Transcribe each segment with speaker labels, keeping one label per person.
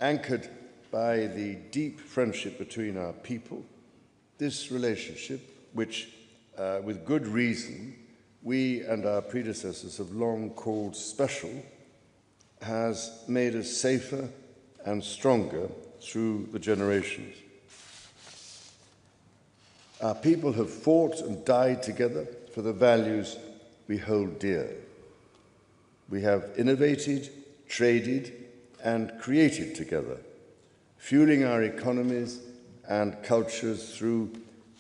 Speaker 1: anchored by the deep friendship between our people. This relationship, which, with good reason, we and our predecessors have long called special, has made us safer and stronger through the generations. Our people have fought and died together for the values we hold dear. We have innovated, traded, and created together, fueling our economies and cultures through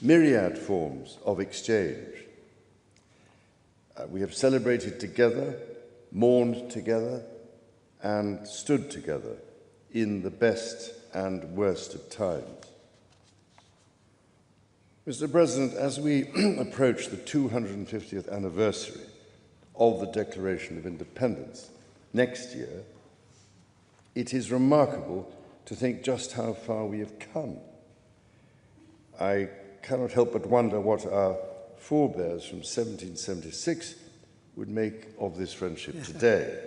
Speaker 1: myriad forms of exchange. We have celebrated together, mourned together, and stood together in the best and worst of times. Mr. President, as we approach the 250th anniversary of the Declaration of Independence next year, it is remarkable to think just how far we have come. I cannot help but wonder what our forebears from 1776 would make of this friendship today.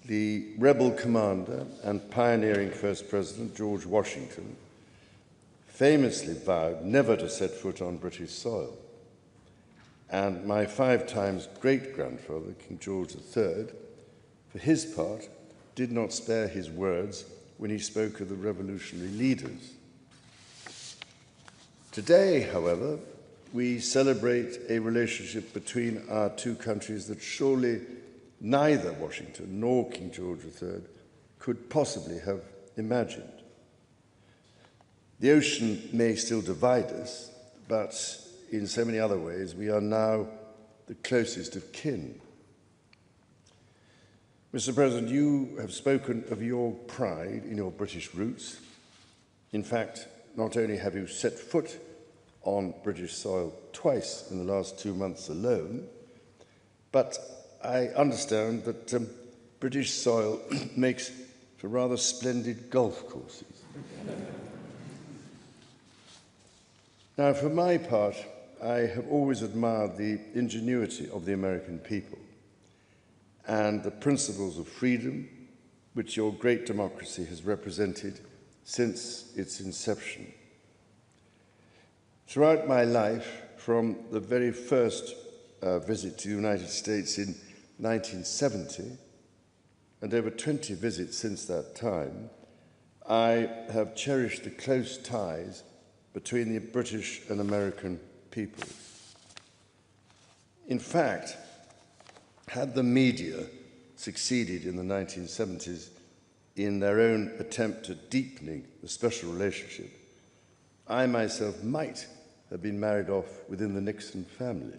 Speaker 1: The rebel commander and pioneering First President George Washington famously vowed never to set foot on British soil. And my 5 times great-grandfather, King George III, for his part, did not spare his words when he spoke of the revolutionary leaders. Today, however, we celebrate a relationship between our two countries that surely neither Washington nor King George III could possibly have imagined. The ocean may still divide us, but in so many other ways, we are now the closest of kin. Mr. President, you have spoken of your pride in your British roots. In fact, not only have you set foot on British soil twice in the last 2 months alone, but I understand that British soil makes for rather splendid golf courses. Now, for my part, I have always admired the ingenuity of the American people and the principles of freedom which your great democracy has represented since its inception. Throughout my life, from the very first visit to the United States in 1970, and over 20 visits since that time, I have cherished the close ties between the British and American peoples. In fact, had the media succeeded in the 1970s in their own attempt at deepening the special relationship, I myself might have been married off within the Nixon family.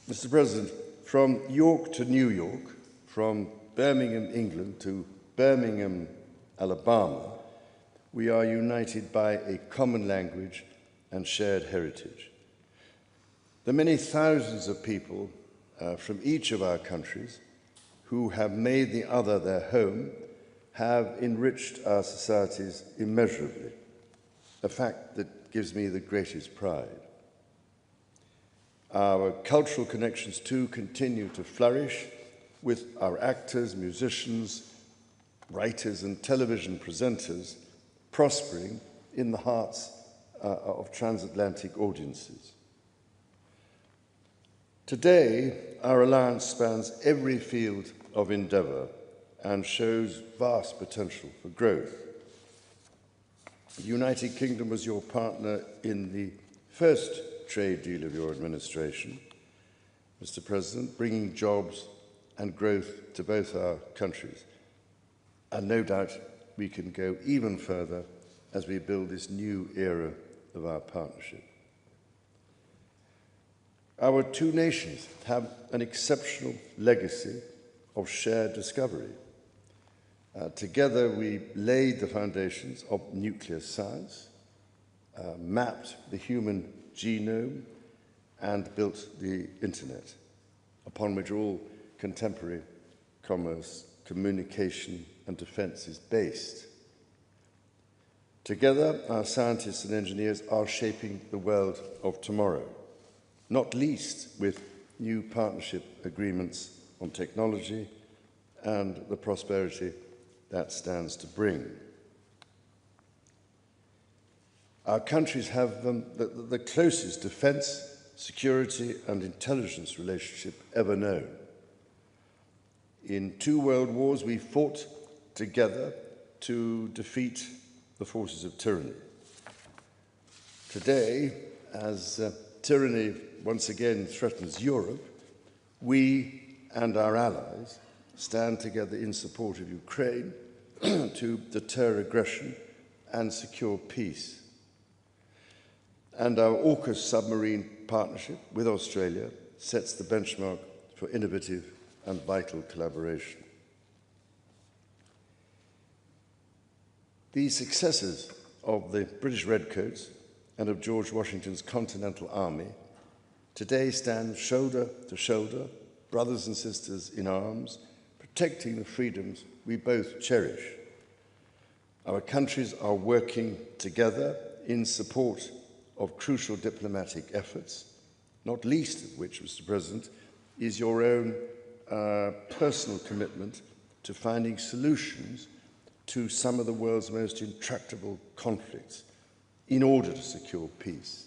Speaker 1: Mr. President, from York to New York, from Birmingham, England to Birmingham, Alabama, we are united by a common language and shared heritage. The many thousands of people from each of our countries who have made the other their home have enriched our societies immeasurably, a fact that gives me the greatest pride. Our cultural connections, too, continue to flourish with our actors, musicians, writers, and television presenters prospering in the hearts of transatlantic audiences. Today, our alliance spans every field of endeavour and shows vast potential for growth. The United Kingdom was your partner in the first trade deal of your administration, Mr. President, bringing jobs and growth to both our countries. And no doubt we can go even further as we build this new era of our partnership. Our two nations have an exceptional legacy of shared discovery. Together, we laid the foundations of nuclear science, mapped the human genome, and built the internet, upon which all contemporary commerce, communication, and defense is based. Together, our scientists and engineers are shaping the world of tomorrow, not least with new partnership agreements on technology and the prosperity that stands to bring. Our countries have the closest defence, security and intelligence relationship ever known. In 2 world wars, we fought together to defeat the forces of tyranny. Today, as tyranny once again threatens Europe, we and our allies stand together in support of Ukraine to deter aggression and secure peace. And our AUKUS submarine partnership with Australia sets the benchmark for innovative and vital collaboration. The successes of the British Redcoats and of George Washington's Continental Army today stand shoulder to shoulder, brothers and sisters in arms, protecting the freedoms we both cherish. Our countries are working together in support of crucial diplomatic efforts, not least of which, Mr. President, is your own personal commitment to finding solutions to some of the world's most intractable conflicts in order to secure peace.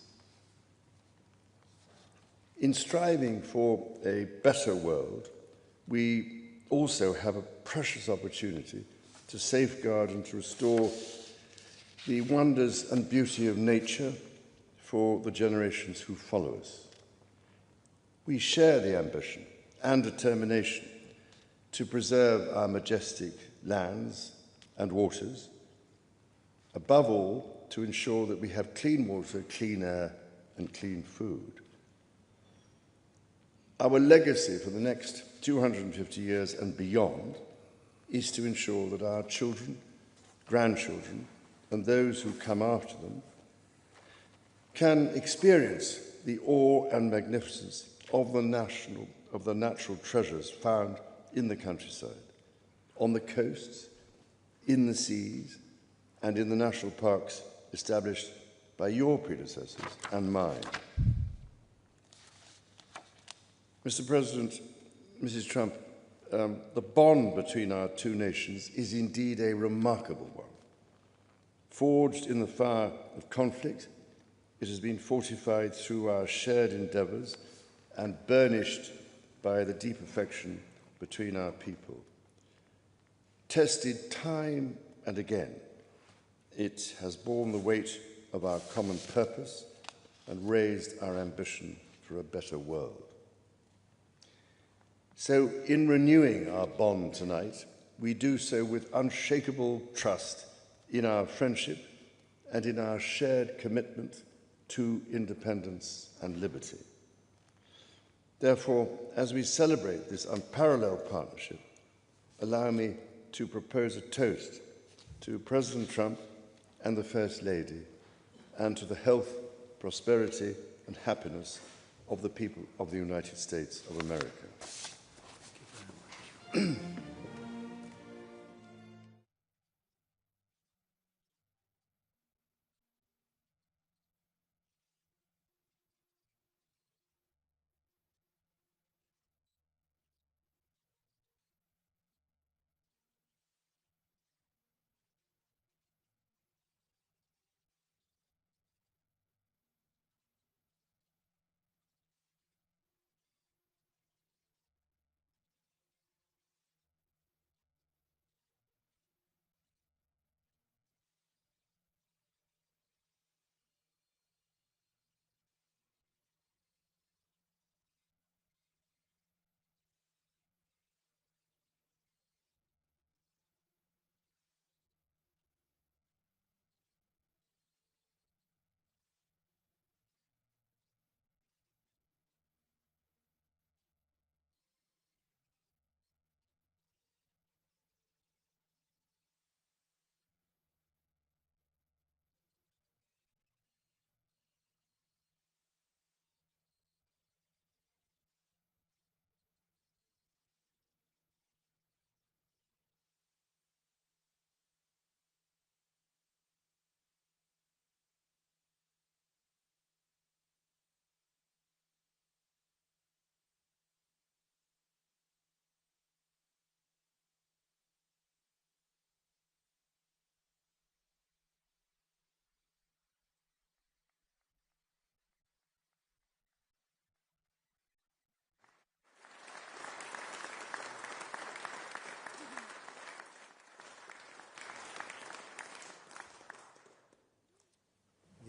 Speaker 1: In striving for a better world, we also have a precious opportunity to safeguard and to restore the wonders and beauty of nature for the generations who follow us. We share the ambition and determination to preserve our majestic lands and waters, above all, to ensure that we have clean water, clean air, and clean food. Our legacy for the next 250 years and beyond is to ensure that our children, grandchildren, and those who come after them can experience the awe and magnificence of the natural treasures found in the countryside, on the coasts, in the seas, and in the national parks established by your predecessors and mine. Mr. President, Mrs. Trump, the bond between our two nations is indeed a remarkable one. Forged in the fire of conflict, it has been fortified through our shared endeavours and burnished by the deep affection between our people. Tested time and again, it has borne the weight of our common purpose and raised our ambition for a better world. So, in renewing our bond tonight, we do so with unshakable trust in our friendship and in our shared commitment to independence and liberty. Therefore, as we celebrate this unparalleled partnership, allow me to propose a toast to President Trump and the First Lady, and to the health, prosperity, and happiness of the people of the United States of America.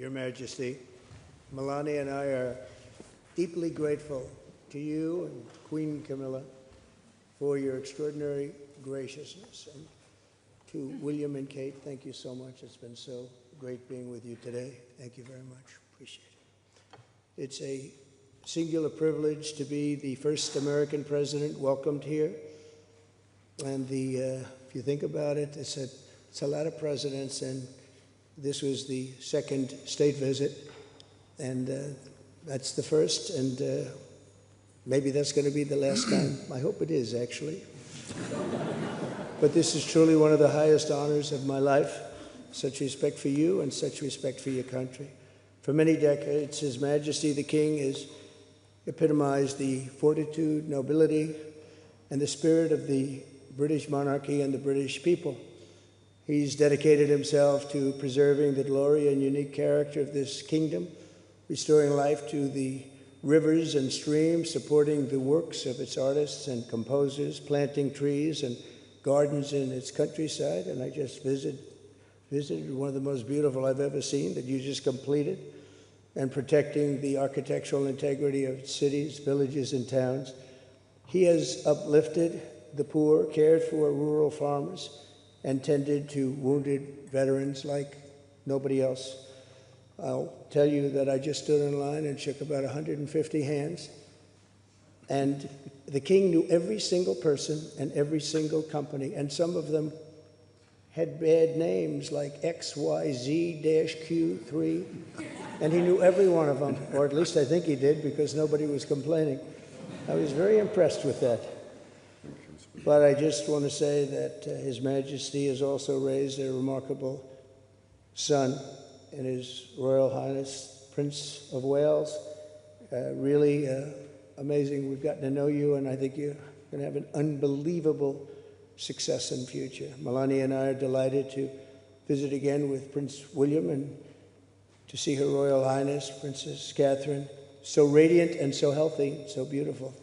Speaker 2: Your Majesty, Melania and I are deeply grateful to you and Queen Camilla for your extraordinary graciousness. And to William and Kate, thank you so much. It's been so great being with you today. Thank you very much. Appreciate it. It's a singular privilege to be the first American president welcomed here. And if you think about it, it's a lot of presidents, and this was the second state visit, and that's the first, and maybe that's going to be the last time. I hope it is, actually. But this is truly one of the highest honors of my life. Such respect for you and such respect for your country. For many decades, His Majesty the King has epitomized the fortitude, nobility, and the spirit of the British monarchy and the British people. He's dedicated himself to preserving the glory and unique character of this kingdom, restoring life to the rivers and streams, supporting the works of its artists and composers, planting trees and gardens in its countryside. And I just visited one of the most beautiful I've ever seen that you just completed, and protecting the architectural integrity of cities, villages, and towns. He has uplifted the poor, cared for rural farmers, and tended to wounded veterans like nobody else. I'll tell you that I just stood in line and shook about 150 hands, and the King knew every single person and every single company, and some of them had bad names like XYZ-Q3, and he knew every one of them, or at least I think he did, because nobody was complaining. I was very impressed with that. But I just want to say that His Majesty has also raised a remarkable son in His Royal Highness Prince of Wales. Really amazing. We've gotten to know you, and I think you're going to have an unbelievable success in the future. Melania and I are delighted to visit again with Prince William and to see Her Royal Highness, Princess Catherine, so radiant and so healthy, so beautiful.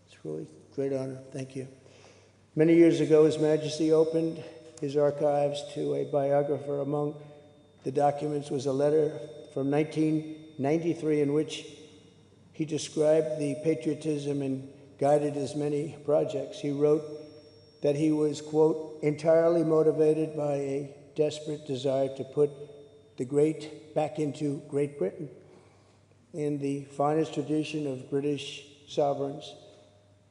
Speaker 2: It's really a great honor. Thank you. Many years ago, His Majesty opened his archives to a biographer. Among the documents was a letter from 1993 in which he described the patriotism and guided his many projects. He wrote that he was, quote, entirely motivated by a desperate desire to put the great back into Great Britain. In the finest tradition of British sovereigns,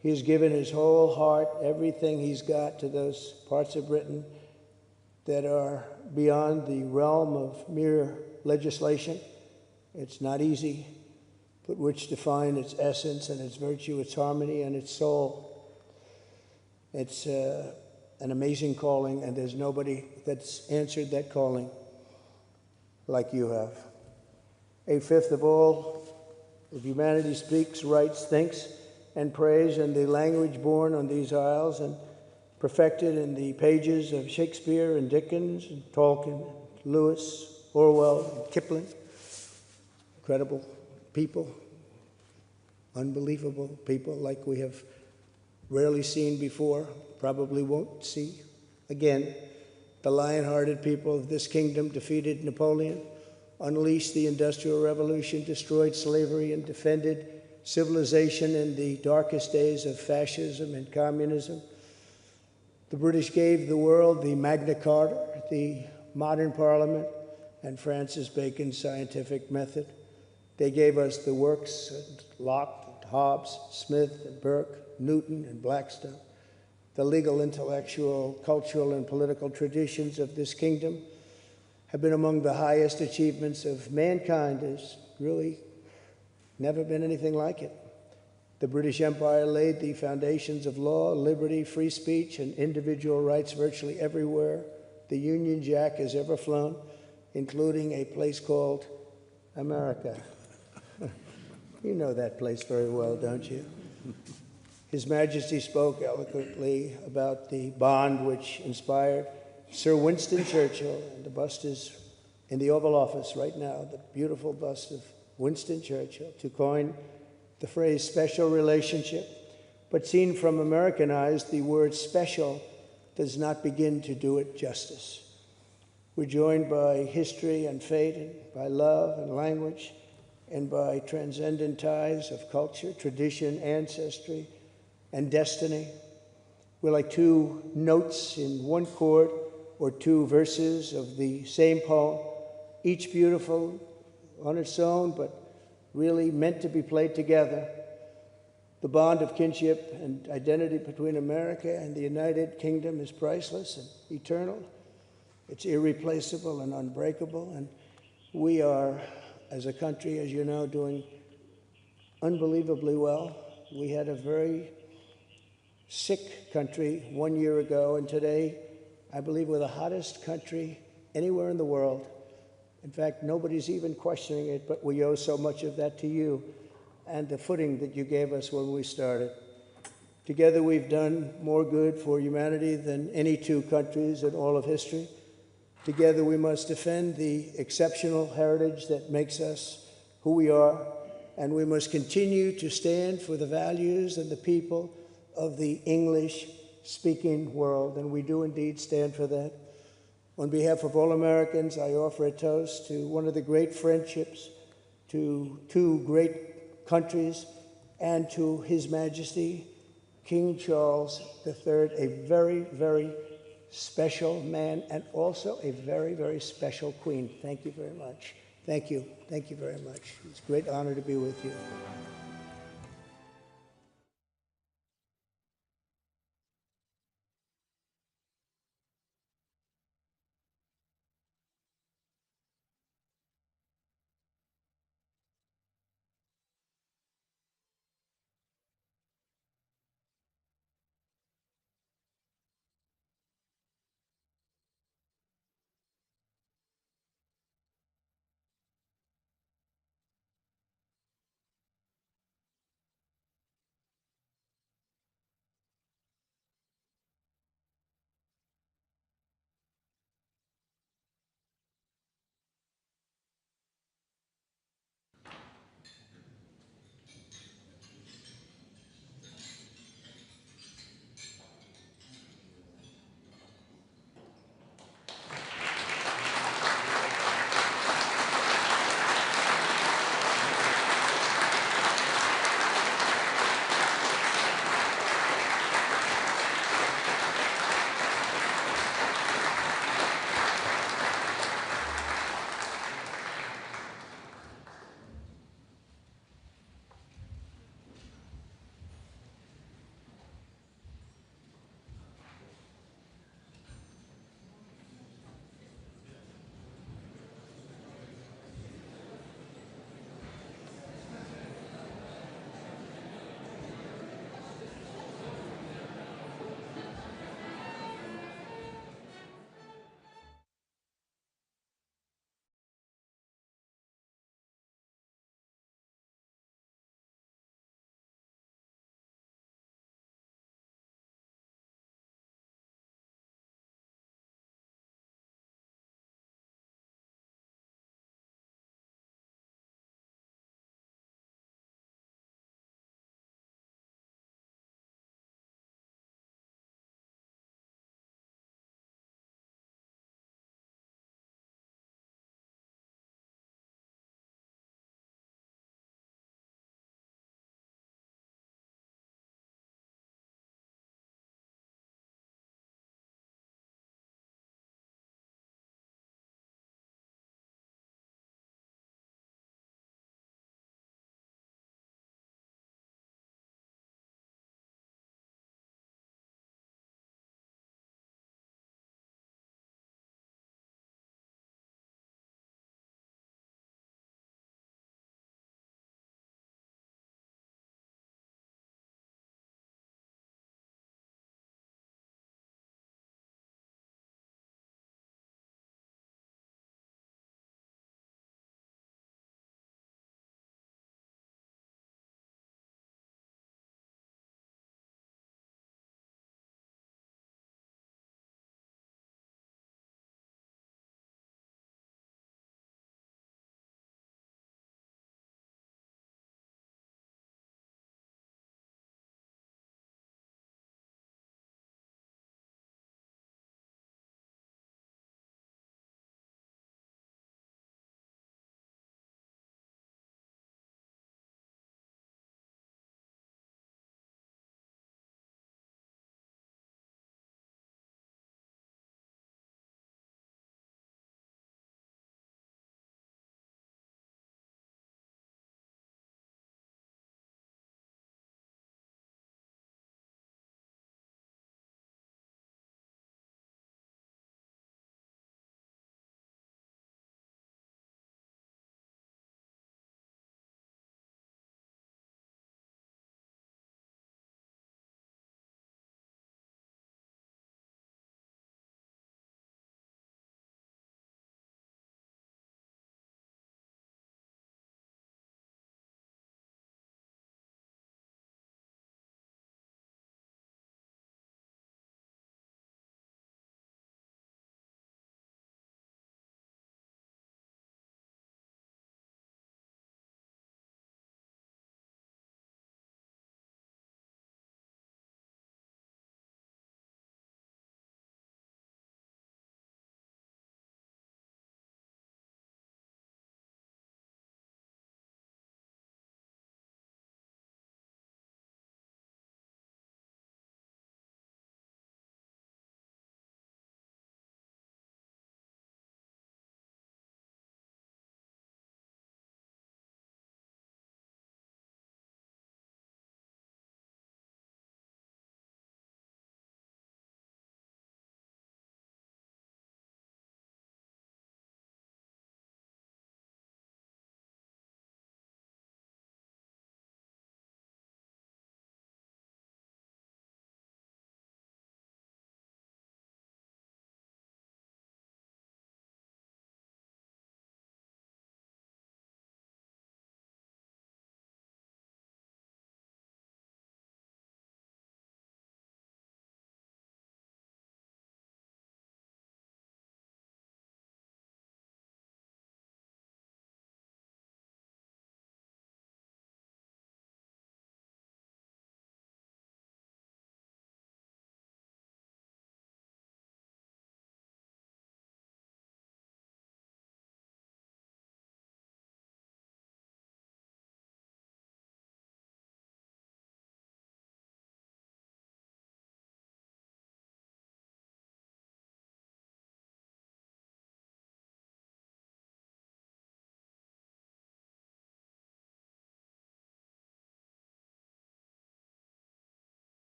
Speaker 2: he has given his whole heart, everything he's got, to those parts of Britain that are beyond the realm of mere legislation. It's not easy, but which define its essence and its virtue, its harmony, and its soul. It's an amazing calling, and there's nobody that's answered that calling like you have. A fifth of all of humanity speaks, writes, thinks, and prays in the language born on these isles and perfected in the pages of Shakespeare and Dickens and Tolkien, Lewis, Orwell, and Kipling. Incredible people, unbelievable people like we have rarely seen before, probably won't see again. The lion-hearted people of this kingdom defeated Napoleon, unleashed the Industrial Revolution, destroyed slavery, and defended civilization in the darkest days of fascism and communism. The British gave the world the Magna Carta, the modern parliament, and Francis Bacon's scientific method. They gave us the works of Locke, Hobbes, Smith, and Burke, Newton, and Blackstone. The legal, intellectual, cultural, and political traditions of this kingdom have been among the highest achievements of mankind. There's really never been anything like it. The British Empire laid the foundations of law, liberty, free speech, and individual rights virtually everywhere the Union Jack has ever flown, including a place called America. You know that place very well, don't you? His Majesty spoke eloquently about the bond which inspired Sir Winston Churchill, and the bust is in the Oval Office right now, the beautiful bust of Winston Churchill, to coin the phrase special relationship. But seen from American eyes, the word special does not begin to do it justice. We're joined by history and fate, and by love and language, and by transcendent ties of culture, tradition, ancestry, and destiny. We're like two notes in one chord, or two verses of the same poem, each beautiful on its own, but really meant to be played together. The bond of kinship and identity between America and the United Kingdom is priceless and eternal. It's irreplaceable and unbreakable, and we are, as a country, as you know, doing unbelievably well. We had a very sick country 1 year ago, and today, I believe we're the hottest country anywhere in the world. In fact, nobody's even questioning it, but we owe so much of that to you and the footing that you gave us when we started. Together, we've done more good for humanity than any two countries in all of history. Together, we must defend the exceptional heritage that makes us who we are, and we must continue to stand for the values and the people of the English-speaking world, and we do indeed stand for that. On behalf of all Americans, I offer a toast to one of the great friendships, to two great countries, and to His Majesty, King Charles III, a very, very special man, and also a very, very special queen. Thank you very much. Thank you. Thank you very much. It's a great honor to be with you.